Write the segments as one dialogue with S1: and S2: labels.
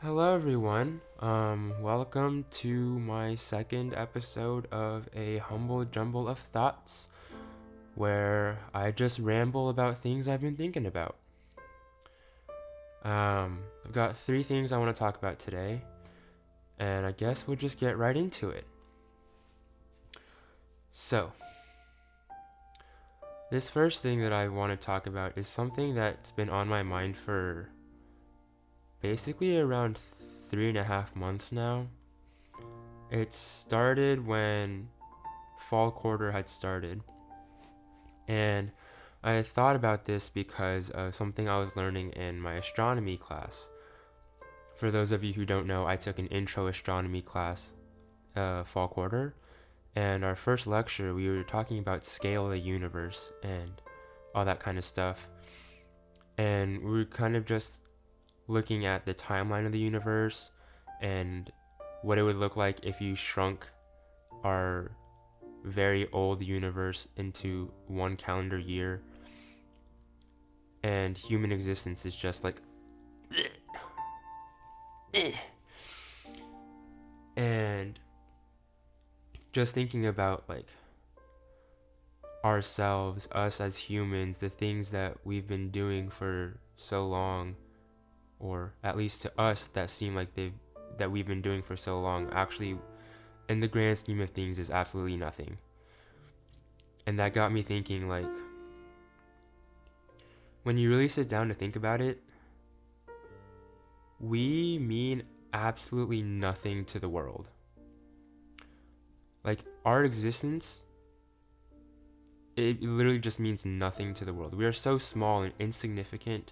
S1: Hello, everyone. Welcome to my second episode of a humble jumble of thoughts where I just ramble about things I've been thinking about. I've got three things I want to talk about today, and I guess we'll just get right into it. So, this first thing that I want to talk about is something that's been on my mind for basically around 3.5 months now. It started when fall quarter had started, and I thought about this because of something I was learning in my astronomy class. For those of you who don't know, I took an intro astronomy class fall quarter, and our first lecture we were talking about scale of the universe and all that kind of stuff. And we were kind of just looking at the timeline of the universe and what it would look like if you shrunk our very old universe into one calendar year, and human existence is just like and just thinking about like ourselves, us as humans, the things that we've been doing for so long, or at least to us that seem like we've been doing for so long, actually in the grand scheme of things is absolutely nothing. And that got me thinking, like, when you really sit down to think about it, we mean absolutely nothing to the world. Like, our existence, it literally just means nothing to the world. We are so small and insignificant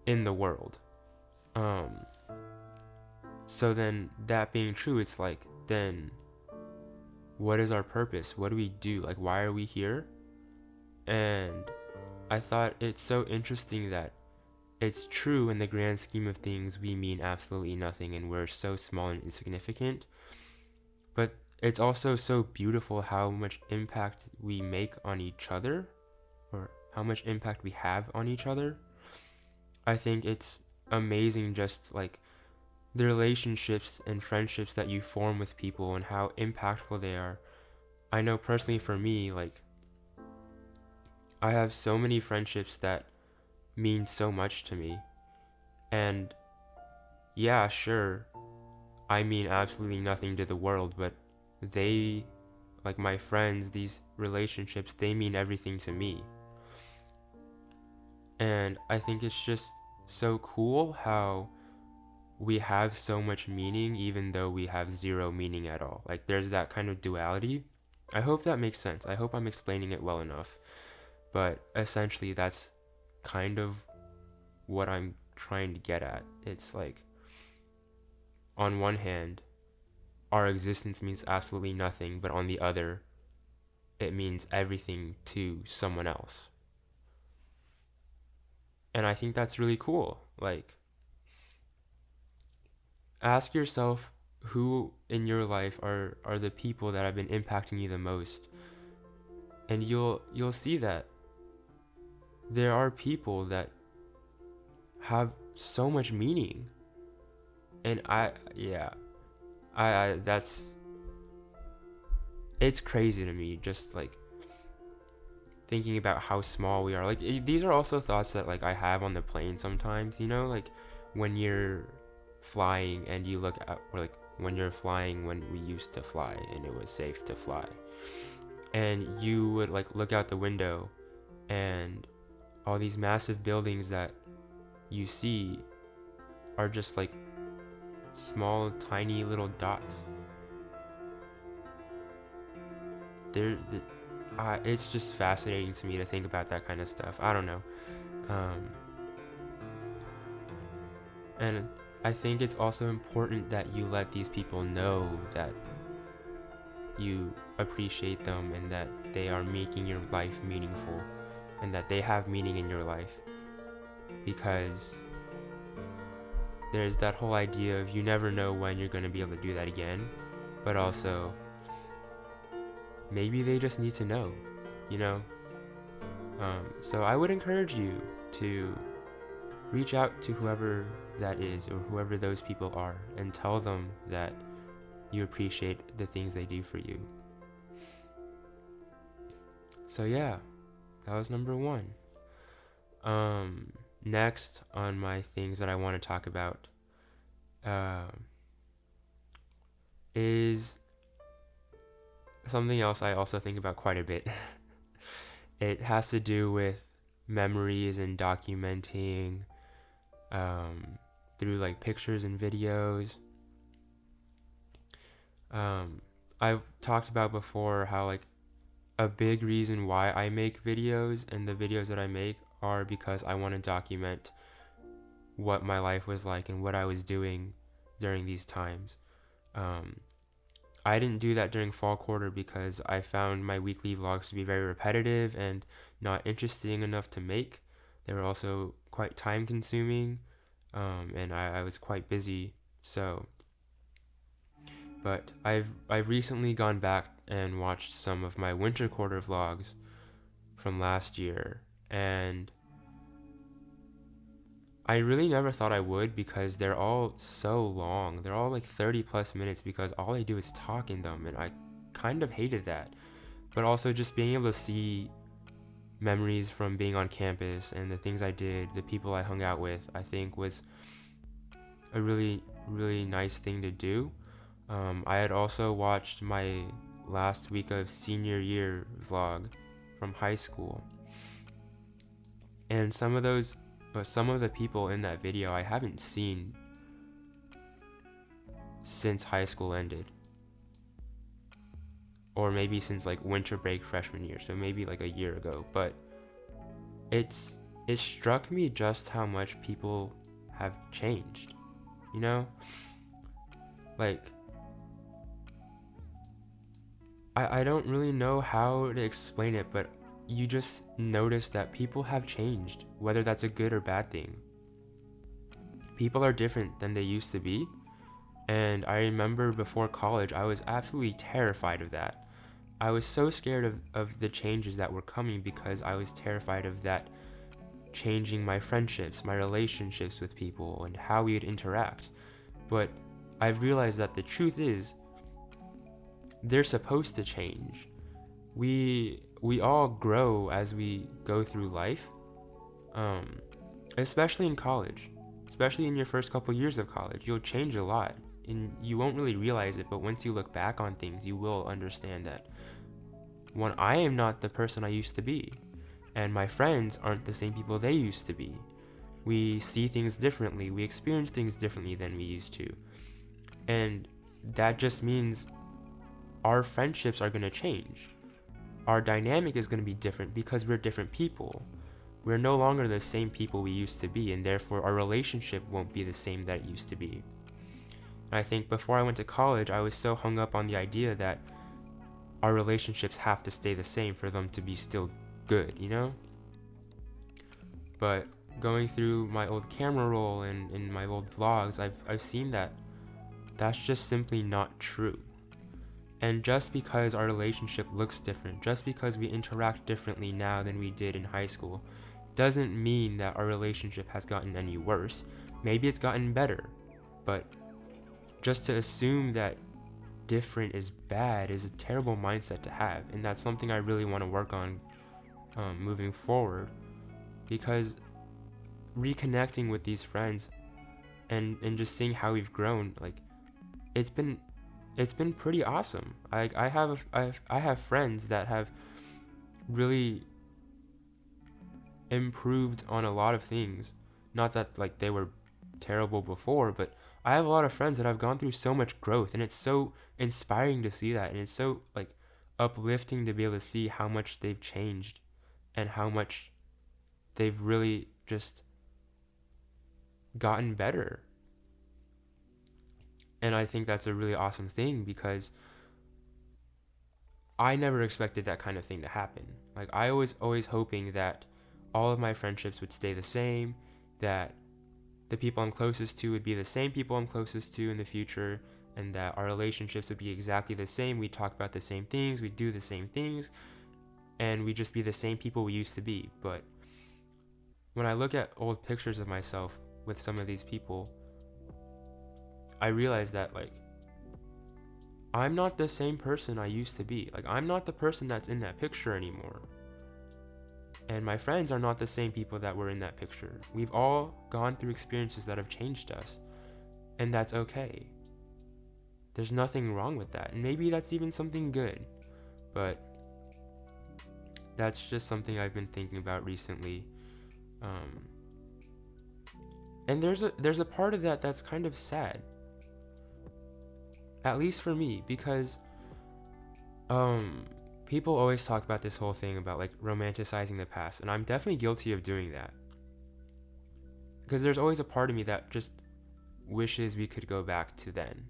S1: in the world. So then, that being true, it's like, then what is our purpose? What do we do? Like, why are we here? And I thought it's so interesting that it's true in the grand scheme of things, we mean absolutely nothing and we're so small and insignificant. But it's also so beautiful how much impact we make on each other, or how much impact we have on each other. I think it's amazing just like the relationships and friendships that you form with people and how impactful they are. I know personally for me, like, I have so many friendships that mean so much to me. And yeah, sure, I mean absolutely nothing to the world, but they, like my friends, these relationships, they mean everything to me. And I think it's just so cool how we have so much meaning even though we have zero meaning at all. Like, there's that kind of duality. I hope that makes sense. I hope I'm explaining it well enough. But essentially, that's kind of what I'm trying to get at. It's like, on one hand, our existence means absolutely nothing, but on the other, it means everything to someone else. And I think that's really cool. Like, ask yourself who in your life are the people that have been impacting you the most. And you'll see that there are people that have so much meaning. And I that's it's crazy to me, just like thinking about how small we are. Like, these are also thoughts that like I have on the plane sometimes, like when you're flying and you look at, or like when you're flying, when we used to fly and it was safe to fly, and you would like look out the window and all these massive buildings that you see are just like small tiny little dots. It's just fascinating to me to think about that kind of stuff. I don't know. And I think it's also important that you let these people know that you appreciate them and that they are making your life meaningful and that they have meaning in your life. Because there's that whole idea of you never know when you're going to be able to do that again, but also maybe they just need to know, you know? So I would encourage you to reach out to whoever that is, or whoever those people are, and tell them that you appreciate the things they do for you. So yeah, that was number 1. Next on my things that I want to talk about is something else I also think about quite a bit. It has to do with memories and documenting through like pictures and videos. I've talked about before how like a big reason why I make videos, and the videos that I make are because I want to document what my life was like and what I was doing during these times. I didn't do that during fall quarter because I found my weekly vlogs to be very repetitive and not interesting enough to make. They were also quite time consuming, and I was quite busy. But I've recently gone back and watched some of my winter quarter vlogs from last year, and I really never thought I would, because they're all so long. They're all like 30 plus minutes because all I do is talk in them, and I kind of hated that. But also just being able to see memories from being on campus and the things I did, the people I hung out with, I think was a really, really nice thing to do. I had also watched my last week of senior year vlog from high school, and some of the people in that video I haven't seen since high school ended, or maybe since like winter break freshman year, so maybe like a year ago. But it struck me just how much people have changed, you know? Like, I don't really know how to explain it, but you just notice that people have changed, whether that's a good or bad thing. People are different than they used to be, and I remember before college, I was absolutely terrified of that. I was so scared of the changes that were coming because I was terrified of that changing my friendships, my relationships with people, and how we would interact. But I've realized that the truth is, they're supposed to change. We all grow as we go through life, especially in college, especially in your first couple years of college. You'll change a lot, and you won't really realize it, but once you look back on things, you will understand that I am not the person I used to be, and my friends aren't the same people they used to be. We see things differently, we experience things differently than we used to, and that just means our friendships are going to change. Our dynamic is going to be different because we're different people. We're no longer the same people we used to be, and therefore our relationship won't be the same that it used to be. And I think before I went to college, I was so hung up on the idea that our relationships have to stay the same for them to be still good, you know? But going through my old camera roll and in my old vlogs, I've seen that that's just simply not true. And just because our relationship looks different, just because we interact differently now than we did in high school, doesn't mean that our relationship has gotten any worse. Maybe it's gotten better, but just to assume that different is bad is a terrible mindset to have, and that's something I really want to work on moving forward, because reconnecting with these friends and just seeing how we've grown, like, it's been pretty awesome. I have friends that have really improved on a lot of things. Not that like they were terrible before, but I have a lot of friends that have gone through so much growth, and it's so inspiring to see that, and it's so like uplifting to be able to see how much they've changed and how much they've really just gotten better. And I think that's a really awesome thing, because I never expected that kind of thing to happen. Like, I was always hoping that all of my friendships would stay the same, that the people I'm closest to would be the same people I'm closest to in the future, and that our relationships would be exactly the same. We'd talk about the same things, we'd do the same things, and we'd just be the same people we used to be. But when I look at old pictures of myself with some of these people, I realized that, like, I'm not the same person I used to be. Like, I'm not the person that's in that picture anymore. And my friends are not the same people that were in that picture. We've all gone through experiences that have changed us, and that's okay. There's nothing wrong with that. And maybe that's even something good. But that's just something I've been thinking about recently. And there's a part of that that's kind of sad. At least for me, because people always talk about this whole thing about like romanticizing the past, and I'm definitely guilty of doing that. Because there's always a part of me that just wishes we could go back to then.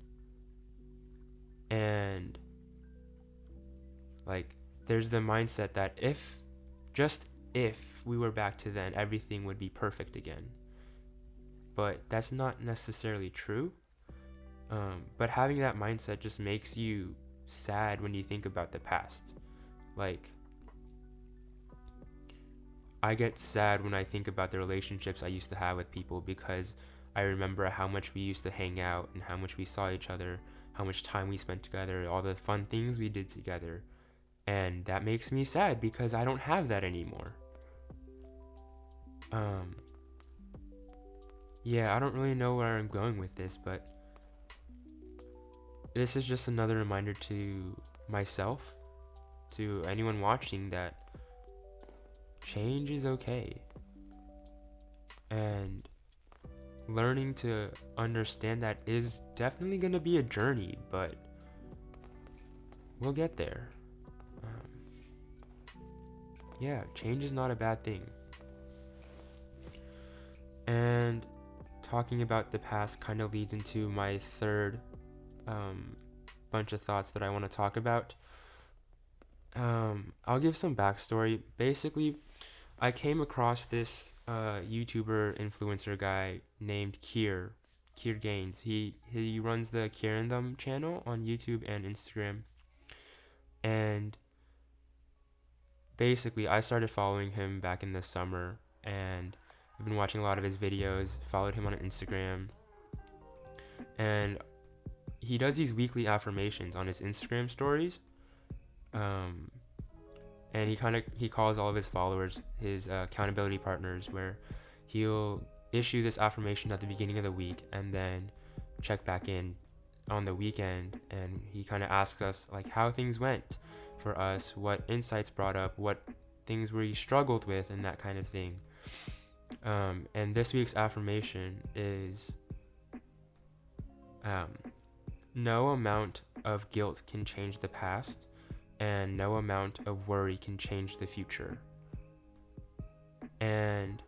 S1: And like there's the mindset that if we were back to then, everything would be perfect again. But that's not necessarily true. But having that mindset just makes you sad when you think about the past. Like, I get sad when I think about the relationships I used to have with people, because I remember how much we used to hang out and how much we saw each other, how much time we spent together, all the fun things we did together. And that makes me sad because I don't have that anymore. Yeah, I don't really know where I'm going with this, but this is just another reminder to myself, to anyone watching, that change is okay. And learning to understand that is definitely going to be a journey, but we'll get there. Yeah, change is not a bad thing. And talking about the past kind of leads into my third bunch of thoughts that I want to talk about. I'll give some backstory. Basically, I came across this YouTuber influencer guy named Keir Gaines. He runs the Keir and Them channel on YouTube and Instagram. And basically, I started following him back in the summer, and I've been watching a lot of his videos, followed him on Instagram. And he does these weekly affirmations on his Instagram stories. And he calls all of his followers his accountability partners, where he'll issue this affirmation at the beginning of the week and then check back in on the weekend, and he kind of asks us like how things went for us, what insights brought up, what things we struggled with, and that kind of thing. And this week's affirmation is no amount of guilt can change the past, and no amount of worry can change the future. And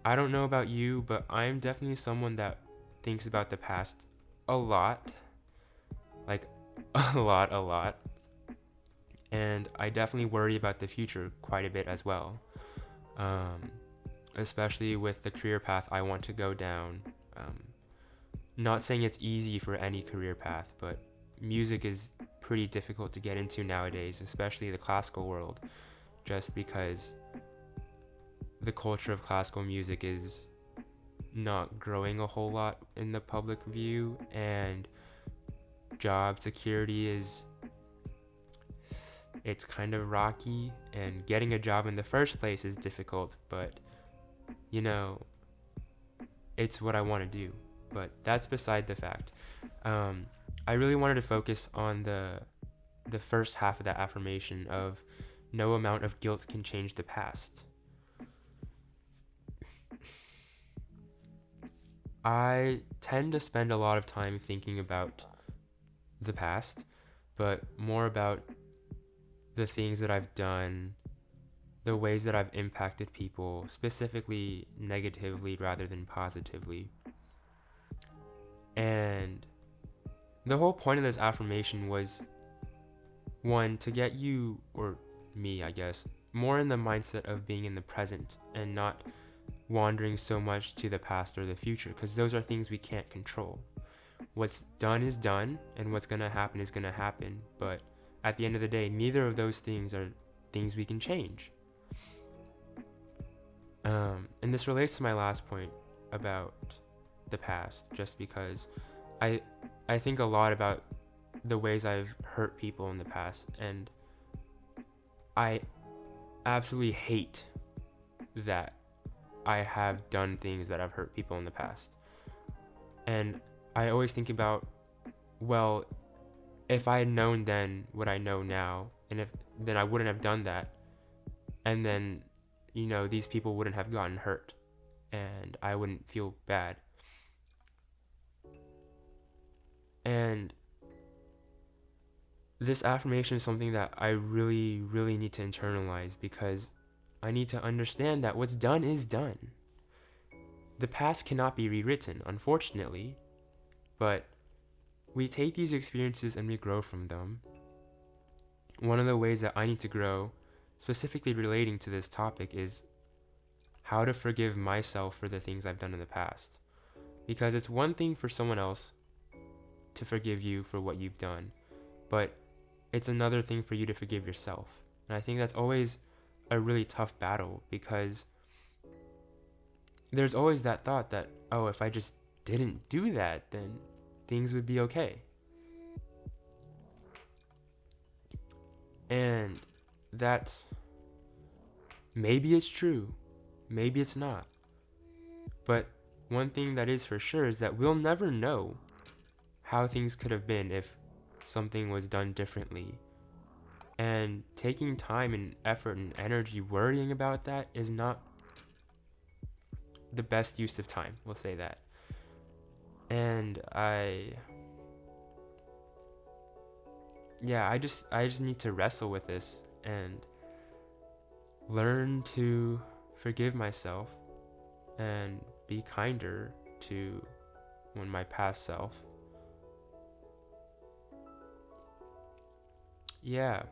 S1: I don't know about you, but I'm definitely someone that thinks about the past a lot. Like, a lot. And I definitely worry about the future quite a bit as well. Especially with the career path I want to go down. Not saying it's easy for any career path, but music is pretty difficult to get into nowadays, especially the classical world, just because the culture of classical music is not growing a whole lot in the public view, and job security it's kind of rocky, and getting a job in the first place is difficult, but it's what I want to do. But that's beside the fact. I really wanted to focus on the first half of that affirmation of no amount of guilt can change the past. I tend to spend a lot of time thinking about the past, but more about the things that I've done, the ways that I've impacted people, specifically negatively rather than positively. And the whole point of this affirmation was, one, to get you, or me, I guess, more in the mindset of being in the present and not wandering so much to the past or the future, because those are things we can't control. What's done is done, and what's going to happen is going to happen. But at the end of the day, neither of those things are things we can change. And this relates to my last point. about the past, just because I I think a lot about the ways I've hurt people in the past, and I absolutely hate that I have done things that have hurt people in the past. And I always think about, well, if I had known then what I know now, and if then I wouldn't have done that, and then these people wouldn't have gotten hurt, and I wouldn't feel bad. And this affirmation is something that I really, really need to internalize, because I need to understand that what's done is done. The past cannot be rewritten, unfortunately, but we take these experiences and we grow from them. One of the ways that I need to grow, specifically relating to this topic, is how to forgive myself for the things I've done in the past. Because it's one thing for someone else to forgive you for what you've done, but it's another thing for you to forgive yourself. And I think that's always a really tough battle, because there's always that thought that, oh, if I just didn't do that, then things would be okay. And that's, maybe it's true, maybe it's not. But one thing that is for sure is that we'll never know how things could have been if something was done differently. And taking time and effort and energy worrying about that is not the best use of time, we'll say that. And I just need to wrestle with this and learn to forgive myself and be kinder to my past self. Yeah.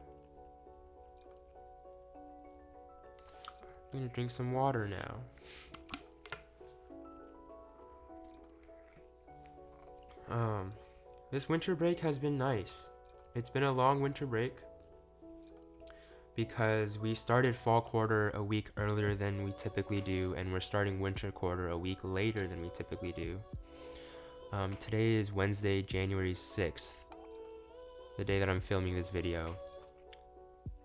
S1: I'm gonna drink some water now. This winter break has been nice. It's been a long winter break because we started fall quarter a week earlier than we typically do, and we're starting winter quarter a week later than we typically do. Today is Wednesday, January 6th, the day that I'm filming this video.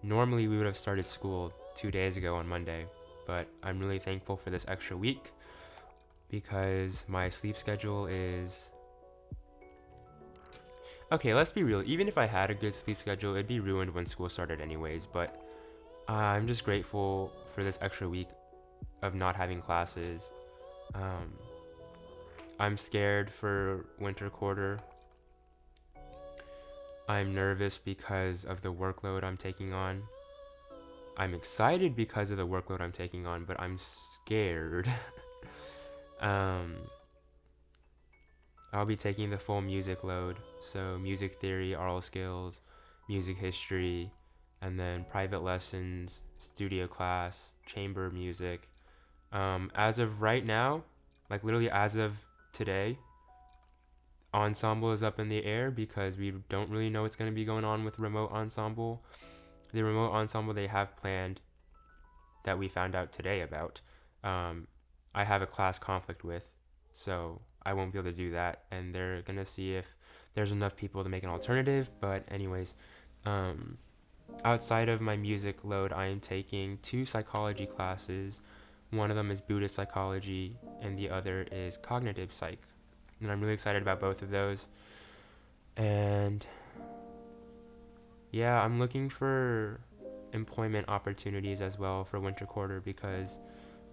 S1: Normally we would have started school 2 days ago on Monday, but I'm really thankful for this extra week because my sleep schedule is... Okay, let's be real. Even if I had a good sleep schedule, it'd be ruined when school started anyways, but I'm just grateful for this extra week of not having classes. I'm scared for winter quarter. I'm nervous because of the workload I'm taking on. I'm excited because of the workload I'm taking on, but I'm scared. I'll be taking the full music load, so music theory, oral skills, music history, and then private lessons, studio class, chamber music. As of right now, like literally as of today, ensemble is up in the air because we don't really know what's going to be going on with remote ensemble. The remote ensemble they have planned that we found out today about, I have a class conflict with, so I won't be able to do that, and they're going to see if there's enough people to make an alternative. But anyways, outside of my music load, I am taking 2 psychology classes. One of them is Buddhist psychology, and the other is cognitive psych. And I'm really excited about both of those. And yeah, I'm looking for employment opportunities as well for winter quarter because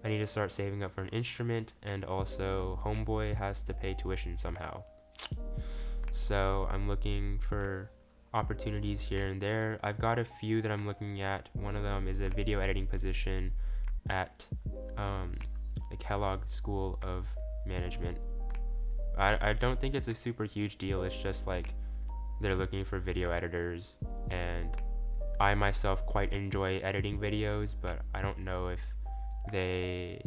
S1: I need to start saving up for an instrument, and also homeboy has to pay tuition somehow. So I'm looking for opportunities here and there. I've got a few that I'm looking at. One of them is a video editing position at the Kellogg School of Management. I don't think it's a super huge deal. It's just like they're looking for video editors, and I myself quite enjoy editing videos, but I don't know if I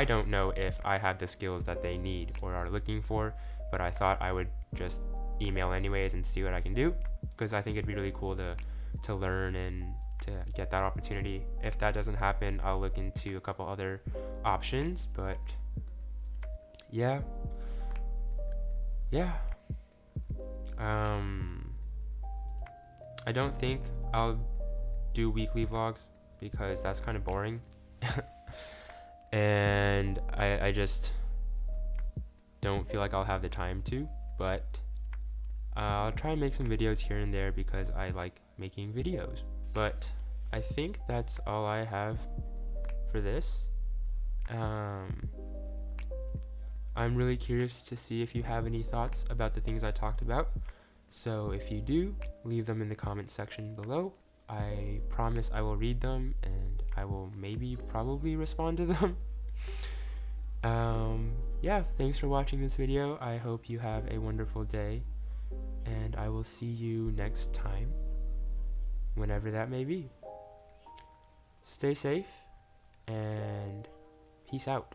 S1: don't know if I have the skills that they need or are looking for, but I thought I would just email anyways and see what I can do, because I think it'd be really cool to learn and to get that opportunity. If that doesn't happen, I'll look into a couple other options, but yeah, yeah. I don't think I'll do weekly vlogs because that's kind of boring. And I just don't feel like I'll have the time to, but I'll try and make some videos here and there because I like making videos. But I think that's all I have for this. I'm really curious to see if you have any thoughts about the things I talked about. So if you do, leave them in the comment section below. I promise I will read them and I will probably respond to them. Yeah, thanks for watching this video. I hope you have a wonderful day, and I will see you next time, whenever that may be. Stay safe, and peace out.